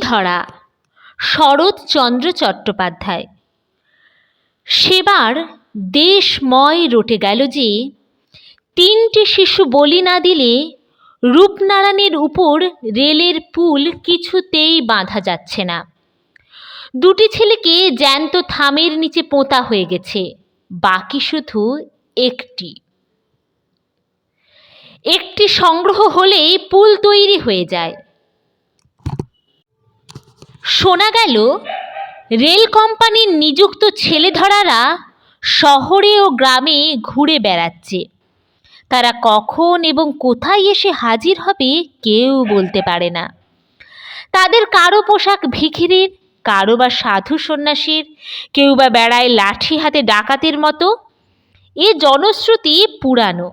ধরা, শরৎচন্দ্র চট্টোপাধ্যায়। সেবার দেশময় রটে গেল যে 3টে শিশু বলি না দিলে রূপনারায়ণের উপর রেলের পুল কিছুতেই বাঁধা যাচ্ছে না। 2টি ছেলেকে জ্যান্ত থামের নিচে পোঁতা হয়ে গেছে, বাকি শুধু একটি সংগ্রহ হলেই পুল তৈরি হয়ে যায়। শোনা গেল রেল কোম্পানির নিযুক্ত ছেলেধরারা শহরে ও গ্রামে ঘুরে বেড়াচ্ছে। তারা কখন এবং কোথায় এসে হাজির হবে কেউ বলতে পারে না। তাদের কারো পোশাক ভিখিরির, কারো বা সাধু সন্ন্যাসীর, কেউ বা বেড়ায় লাঠি হাতে ডাকাতের মতো। এ জনশ্রুতি পুরানো,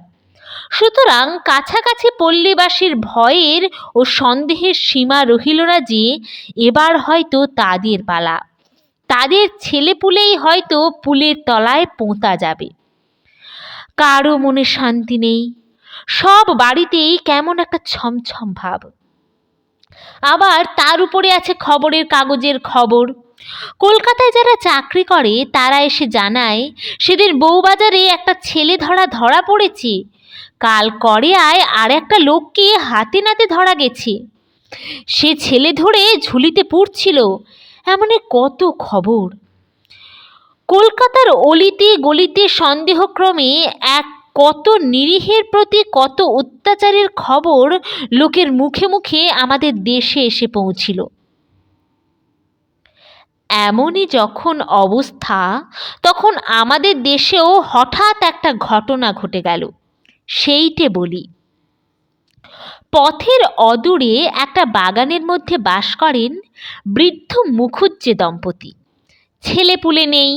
সুতরাং কাছাকাছি পল্লীবাসীর ভয়ের ও সন্দেহের সীমা রহিল না যে এবার হয়তো তাদের পালা, তাদের ছেলেপুলেই হয়তো পুলের তলায় পোঁতা যাবে। কারো মনে শান্তি নেই, সব বাড়িতেই কেমন একটা ছমছম ভাব। আবার তার উপরে আছে খবরের কাগজের খবর। কলকাতায় যারা চাকরি করে তারা এসে জানায় সেদিন বউবাজারে একটা ছেলে ধরা পড়েছে, কাল কড়িয়ায় আর একটা লোককে হাতে নাতে ধরা গেছে, সে ছেলে ধরে ঝুলিতে পুড়ছিল। এমনই কত খবর। কলকাতার অলিতে গলিতে সন্দেহক্রমে এক কত নিরীহের প্রতি কত অত্যাচারের খবর লোকের মুখে মুখে আমাদের দেশে এসে পৌঁছিল। এমনই যখন অবস্থা, তখন আমাদের দেশেও হঠাৎ একটা ঘটনা ঘটে গেল। সেইটে বলি। পথের অদূরে একটা বাগানের মধ্যে বাস করেন বৃদ্ধ মুখুজ্জে দম্পতি। ছেলেপুলে নেই,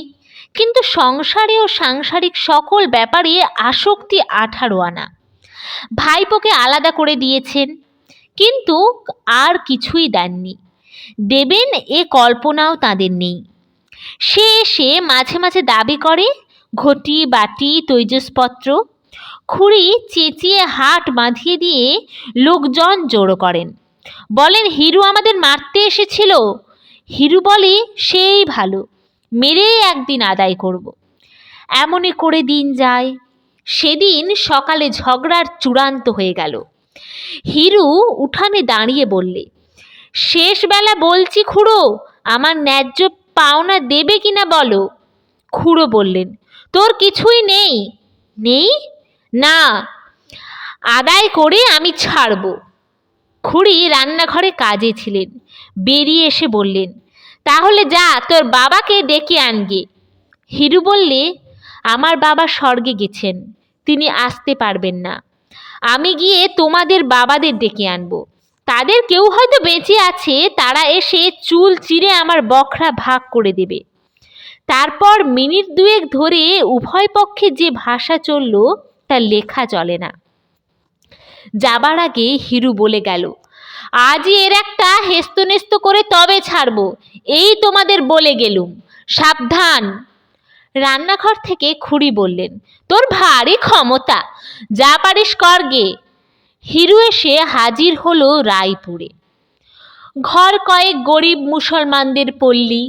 কিন্তু সংসারে ও সাংসারিক সকল ব্যাপারে আসক্তি 18 আনা। ভাইপোকে আলাদা করে দিয়েছেন, কিন্তু আর কিছুই দেননি। দেবেন এ কল্পনাও তাদের নেই। সে এসে মাঝে মাঝে দাবি করে ঘটি বাটি তৈজসপত্র। খুড়ি চেঁচিয়ে হাট বাঁধিয়ে দিয়ে লোকজন জড়ো করেন, বলেন হিরু আমাদের মারতে এসেছিল। হিরু বলে সেই ভালো, মেরেই একদিন আদায় করব। এমনই করে দিন যায়। সেদিন সকালে ঝগড়ার চূড়ান্ত হয়ে গেল। হিরু উঠানে দাঁড়িয়ে বললে, শেষ বেলা বলছি খুড়ো, আমার ন্যায্য পাওনা দেবে কিনা বলো। খুড়ো বললেন, তোর কিছুই নেই। নেই না, আদায় করে আমি ছাড়ব। খুড়ি রান্নাঘরে কাজে ছিলেন, বেরিয়ে এসে বললেন, তাহলে যা তোর বাবাকে ডেকে আনগে। হিরু বললে, আমার বাবা স্বর্গে গেছেন, তিনি আসতে পারবেন না। আমি গিয়ে তোমাদের বাবাদের ডেকে আনবো। তাদের কেউ হয়তো বেঁচে আছে, তারা এসে চুল চিরে আমার বখরা ভাগ করে দেবে। তারপর মিনিট 2 ধরে উভয় পক্ষে যে ভাষা চলল তা লেখা চলে না। যাবার আগে হিরু বলে গেল, আজই এর একটা হেস্তনেস্ত করে তবে ছাড়বো, এই তোমাদের বলে গেলুম, সাবধান। রান্নাঘর থেকে খুড়ি বললেন, তোর ভারী ক্ষমতা, যা পারিস করগে। হিরু এসে হাজির হলো রায়পুরে। ঘর কয়েক গরিব মুসলমানদের পল্লী।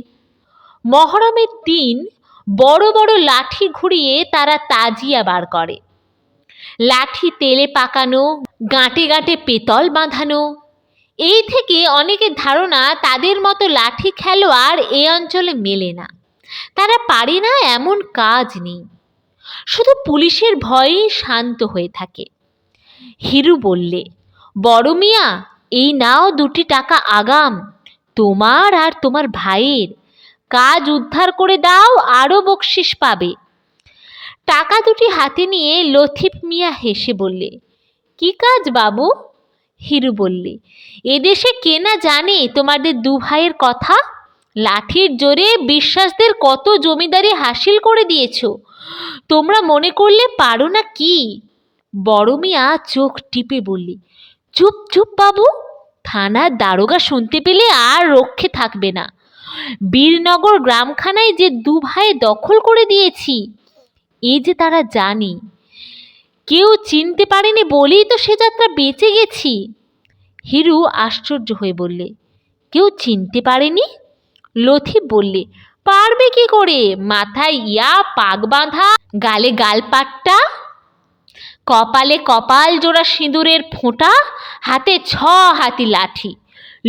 মহরমের দিন বড় বড় লাঠি ঘুরিয়ে তারা তাজিয়া বার করে। লাঠি তেলে পাকানো, গাঁটে গাঁটে পেতল বাঁধানো। এই থেকে অনেকের ধারণা তাদের মতো লাঠি খেলোয়াড় এ অঞ্চলে মেলে না, তারা পারে না এমন কাজ নেই, শুধু পুলিশের ভয়েই শান্ত হয়ে থাকে। হিরু বললে, বড় মিয়া, এই নাও 2টি টাকা আগাম, তোমার আর তোমার ভাইয়ের। কাজ উদ্ধার করে দাও, আরও বকশিস পাবে। টাকা 2টি হাতে নিয়ে লতিফ মিয়া হেসে বললে, কি কাজ বাবু? হিরু বললে, এদেশে কে না জানে তোমাদের 2 ভাইয়ের কথা। লাঠির জোরে বিশ্বাসদের কত জমিদারি হাসিল করে দিয়েছ, তোমরা মনে করলে পারো না কি? বড় মিয়া চোখ টিপে বললে, চুপ চুপ বাবু, থানার দারোগা শুনতে পেলে আর রক্ষে থাকবে না। বীরনগর গ্রামখানায় যে 2 ভাই দখল করে দিয়েছি, এই যে তারা জানি, কেউ চিনতে পারেনি বলেই তো সে যাত্রা বেঁচে গেছি। হিরু আশ্চর্য হয়ে বললে, কেউ চিনতে পারেনি? লথিফ বললে, পারবে কি করে, মাথায় ইয়া পাগ বাঁধা, গালে গালপাট্টা, কপালে কপাল জোড়া সিঁদুরের ফোঁটা, হাতে 6 হাতি লাঠি।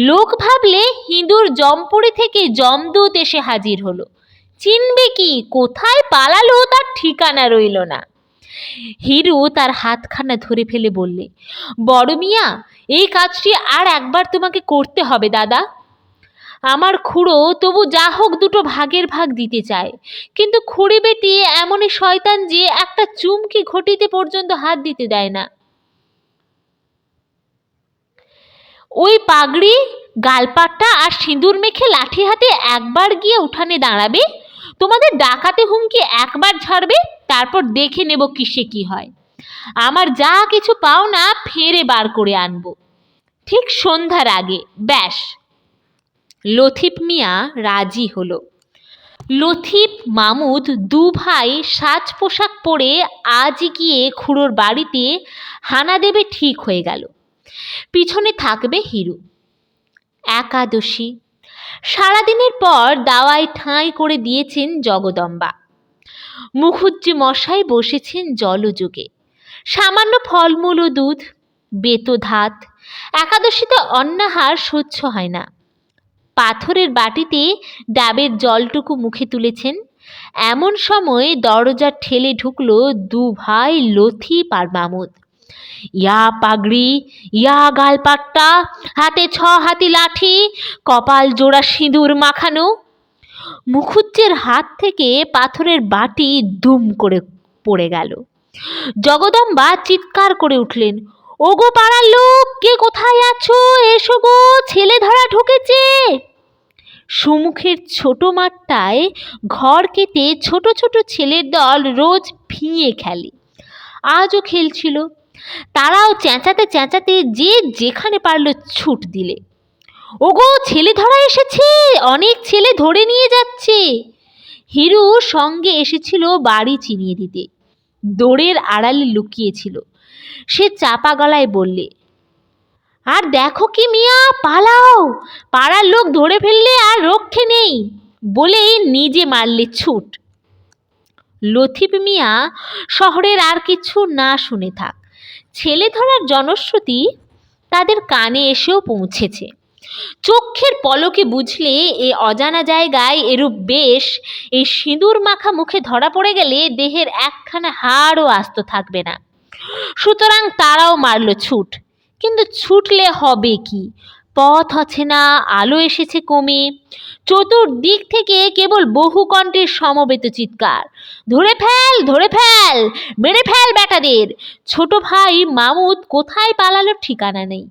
লোক ভাবলে হিঁদুর জমপুরি থেকে যমদূত এসে হাজির হলো। চিনবে কি, কোথায় পালালো তার ঠিকানা রইল না। হিরু তার হাতখানা ধরে ফেলে বললে, বড় মিয়া, এই কাজটি আর একবার তোমাকে করতে হবে দাদা। আমার খুড়ো তবু যা হোক দুটো ভাগের ভাগ দিতে চায়, কিন্তু খুড়ি বেটি এমনই শয়তান যে একটা চুমকি ঘটিতে পর্যন্ত হাত দিতে দেয় না। ওই পাগড়ি, গালপাট্টা আর সিঁদুর মেখে লাঠি হাতে একবার গিয়ে উঠানে দাঁড়াবে, তোমাদের ডাকাতে হুমকি একবার ছাড়বে, তারপর দেখে নেব কিসে কি হয়। আমার যা কিছু পাও না ফেরে বার করে আনবো ঠিক সন্ধ্যার আগে, ব্যাস। লথিফ মিয়া রাজি হলো। লথিফ, মামুদ দু ভাই সাজ পোশাক পরে আজই গিয়ে খুড়োর বাড়িতে হানা দেবে ঠিক হয়ে গেল। পিছনে থাকবে হিরু। একাদশী, সারাদিনের পর দাওয়ায় ঠাঁই করে দিয়েছেন জগদম্বা। মুখুজ্জি মশাই বসেছেন জলযোগে, সামান্য ফলমূল ও দুধ, বেতধাত। একাদশীতে অন্নাহার সহ্য হয় না। পাথরের বাটিতে ডাবের জলটুকু মুখে তুলেছেন। এমন সময় দরজা ঠেলে ঢুকলো দু ভাই লথিফ আর মামুদ। ইয়া পাগড়ি, ইয়া গালপাট্টা, হাতে 6 হাতি লাঠি, কপাল জোড়া সিঁদুর মাখানো। মুখুজ্জের হাত থেকে পাথরের বাটি দুম করে পড়ে গেল। জগদম্বা চিৎকার করে উঠলেন, ওগো পাড়ার লোক, কে কোথায় আছো, এসো গো, ছেলে ধরা ঢুকেছে। সুমুখের ছোট মাঠটায় ঘর কেটে ছোট ছোট ছেলের দল রোজ ফিঙে খেলে, আজও খেলছিল। তারাও চেঁচাতে চেঁচাতে যে যেখানে পারলো ছুট দিলে। ওগো, ছেলে ধরা এসেছে, অনেক ছেলে ধরে নিয়ে যাচ্ছে। হিরু সঙ্গে এসেছিল বাড়ি চিনিয়ে দিতে, দৌড়ের আড়ালে লুকিয়েছিল। সে চাপা গলায় বললে, আর দেখো কি মিয়া, পালাও, পাড়ার লোক ধরে ফেললে আর রক্ষে নেই, বলেই নিজে মারলে ছুট। লথিফ মিয়া শহরের আর কিছু না শুনে থাক, ছেলে ধরার জনশ্রুতি তাদের কানে এসেও পৌঁছেছে। চক্ষের পলকে বুঝলে এ অজানা জায়গায় এরূপ বেশ, এই সিঁদুর মাখা মুখে ধরা পড়ে গেলে দেহের একখানা হাড়ও আস্ত থাকবে না। সুতরাং তারাও মারল ছুট। কিন্তু ছুটলে হবে কি, পথ আছে না, আলো এসেছে কমে। চতুর্দিক থেকে কেবল বহু কণ্ঠের সমবেত চিৎকার, ধরে ফেল, ধরে ফেল, মেরে ফেল বেটাদের। ছোট ভাই মামুদ কোথায় পালালো ঠিকানা নেই,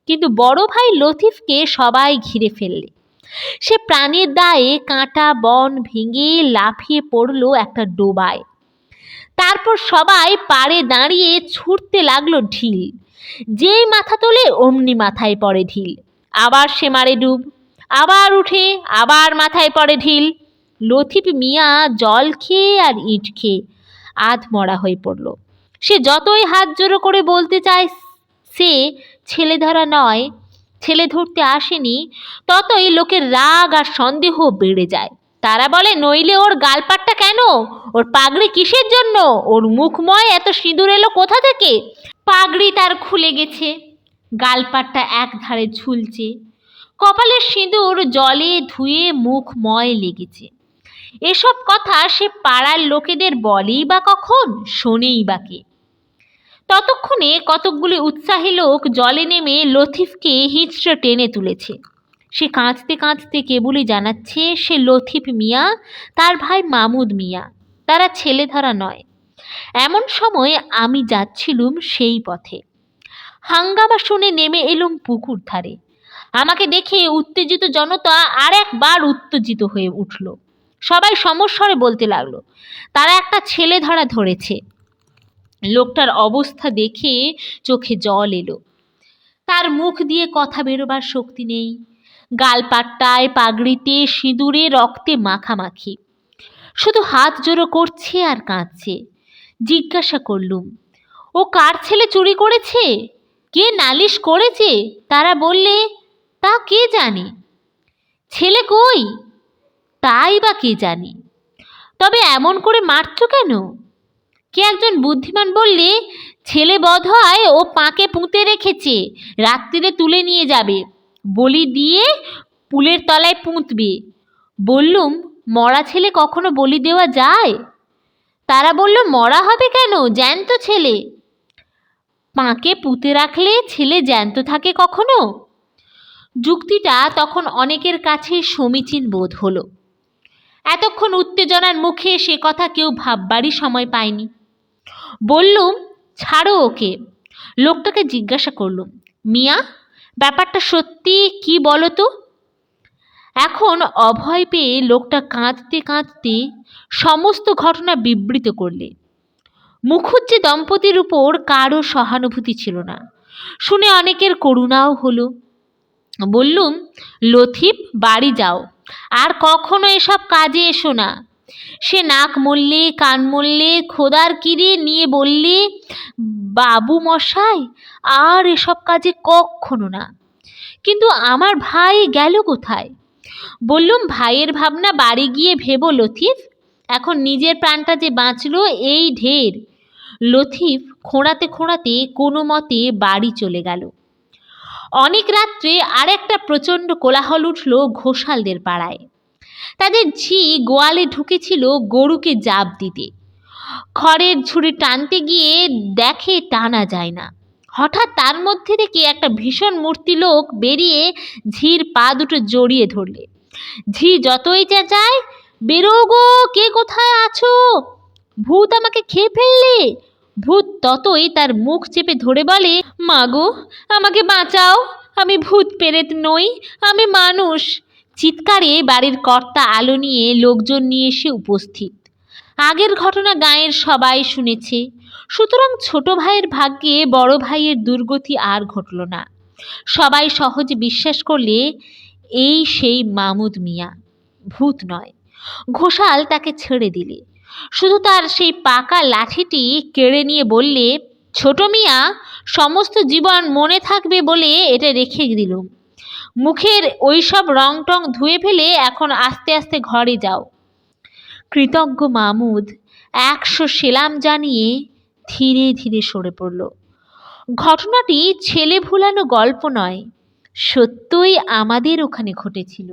কিন্তু বড় ভাই লথিফকে সবাই ঘিরে ফেললে। সে প্রাণের দায়ে কাঁটা বন ভেঙে লাফিয়ে পড়ল একটা ডোবায়। তারপর সবাই পাড়ে দাঁড়িয়ে ছুটতে লাগলো ঢিল। যেই মাথা তোলে অমনি মাথায় পড়ে ঢিল, আবার সে মারে ডুব, আবার উঠে, আবার মাথায় পড়ে ঢিল। লথিফ মিয়া জল খেয়ে আর ইট খেয়ে আধমরা হয়ে পড়ল। সে যতই হাত জোড়ো করে বলতে চায় সে ছেলে ধরা নয়, ছেলে ধরতে আসেনি, ততই লোকের রাগ আর সন্দেহ বেড়ে যায়। তারা বলে, নইলে ওর গালপাট্টা কেন, ওর পাগড়ি কিসের জন্য, ওর মুখময় এত সিঁদুর এলো কোথা থেকে। পাগড়ি তার খুলে গেছে, গালপাট্টা এক ধারে ঝুলছে, কপালের সিঁদুর জলে ধুয়ে মুখময় লেগেছে। এসব কথা সে পাড়ার লোকেদের বলেই বা কখন, শোনেই বা কে। ততক্ষণে কতকগুলি উৎসাহী লোক জলে নেমে লথিফকে হিঁচড়ে টেনে তুলেছে। সে কাঁদতে কাঁদতে কেবলই জানাচ্ছে সে লথিফ মিয়া, তার ভাই মামুদ মিয়া, তারা ছেলে ধরা নয়। এমন সময় আমি যাচ্ছিলুম সেই পথে। হাঙ্গামা শুনে নেমে এলুম পুকুর ধারে। আমাকে দেখে উত্তেজিত জনতা আর একবার উত্তেজিত হয়ে উঠল। সবাই সমস্বরে বলতে লাগলো, তারা একটা ছেলে ধরা ধরেছে। লোকটার অবস্থা দেখে চোখে জল এলো। তার মুখ দিয়ে কথা বেরোবার শক্তি নেই, গালপাট্টায়, পাগড়িতে, সিঁদুরে, রক্তে মাখামাখি, শুধু হাত জোড়ো করছে আর কাঁদছে। জিজ্ঞাসা করলুম, ও কার ছেলে চুরি করেছে, কে নালিশ করেছে? তারা বললে, তা কে জানে, ছেলে কই? তাই বা কে জানি। তবে এমন করে মারছ কেন? কে একজন বুদ্ধিমান বললে, ছেলে বোধহয় ও পাঁকে পুঁতে রেখেছে, রাত্রিরে তুলে নিয়ে যাবে, বলি দিয়ে পুলের তলায় পুঁতবে। বললুম, মরা ছেলে কখনো বলি দেওয়া যায়? তারা বলল, মরা হবে কেন, জ্যান্ত ছেলে। পাঁকে পুঁতে রাখলে ছেলে জ্যান্ত থাকে কখনো? যুক্তিটা তখন অনেকের কাছেই সমীচীন বোধ হলো। এতক্ষণ উত্তেজনার মুখে সে কথা কেউ ভাববারই সময় পায়নি। বললুম, ছাড়ো ওকে। লোকটাকে জিজ্ঞাসা করলুম, মিয়া, ব্যাপারটা সত্যি কি বলো তো? এখন অভয় পেয়ে লোকটা কাঁদতে কাঁদতে সমস্ত ঘটনা বিবৃত করলে। মুখুজ্জে দম্পতির উপর কারও সহানুভূতি ছিল না, শুনে অনেকের করুণাও হলো। বললুম, লথিফ, বাড়ি যাও, আর কখনো এসব কাজে এসো না। সে নাক মললে, কান মললে, খোদার কিরে নিয়ে বললে, বাবু মশাই, আর এসব কাজে কখনো না। কিন্তু আমার ভাই গেল কোথায়? বললুম, ভাইয়ের ভাবনা বাড়ি গিয়ে ভেবো লথিফ, এখন নিজের প্রাণটা যে বাঁচলো এই ঢের। লথিফ খোঁড়াতে খোঁড়াতে কোনো মতে বাড়ি চলে গেল। অনেক রাত্রে আর একটা প্রচণ্ড কোলাহল উঠল ঘোষালদের পাড়ায়। তাদের ঝি গোয়ালে ঢুকেছিল গরুকে জাপ দিতে। খড়ের ঝুড়ি টানতে গিয়ে দেখে টানা যায় না। হঠাৎ তার মধ্যে থেকে একটা ভীষণ মূর্তি লোক বেরিয়ে ঝির পা দুটো জড়িয়ে ধরলে। ঝি যতই চেঁচায়, বেরো গো, কে কোথায় আছো, ভূত আমাকে খেয়ে ফেললে, ভূত ততই তার মুখ চেপে ধরে বলে, মাগো, আমাকে বাঁচাও, আমি ভূত পেরেত নই, আমি মানুষ। চিৎকারে বাড়ির কর্তা আলো নিয়ে লোকজন নিয়ে এসে উপস্থিত। আগের ঘটনা গাঁয়ের সবাই শুনেছে, সুতরাং ছোট ভাইয়ের ভাগ্যে বড় ভাইয়ের দুর্গতি আর ঘটল না। সবাই সহজে বিশ্বাস করলে এই সেই মামুদ মিয়া, ভূত নয়। ঘোষাল তাকে ছেড়ে দিলে, শুধু তার সেই পাকা লাঠিটি কেড়ে নিয়ে বললে, ছোট মিয়া, সমস্ত জীবন মনে থাকবে বলে এটা রেখে দিলুম। মুখের ওই সব রং টং ধুয়ে ফেলে এখন আস্তে আস্তে ঘরে যাও। কৃতজ্ঞ মামুদ 100 সেলাম জানিয়ে ধীরে ধীরে সরে পড়ল। ঘটনাটি ছেলে ভুলানো গল্প নয়, সত্যই আমাদের ওখানে ঘটেছিল।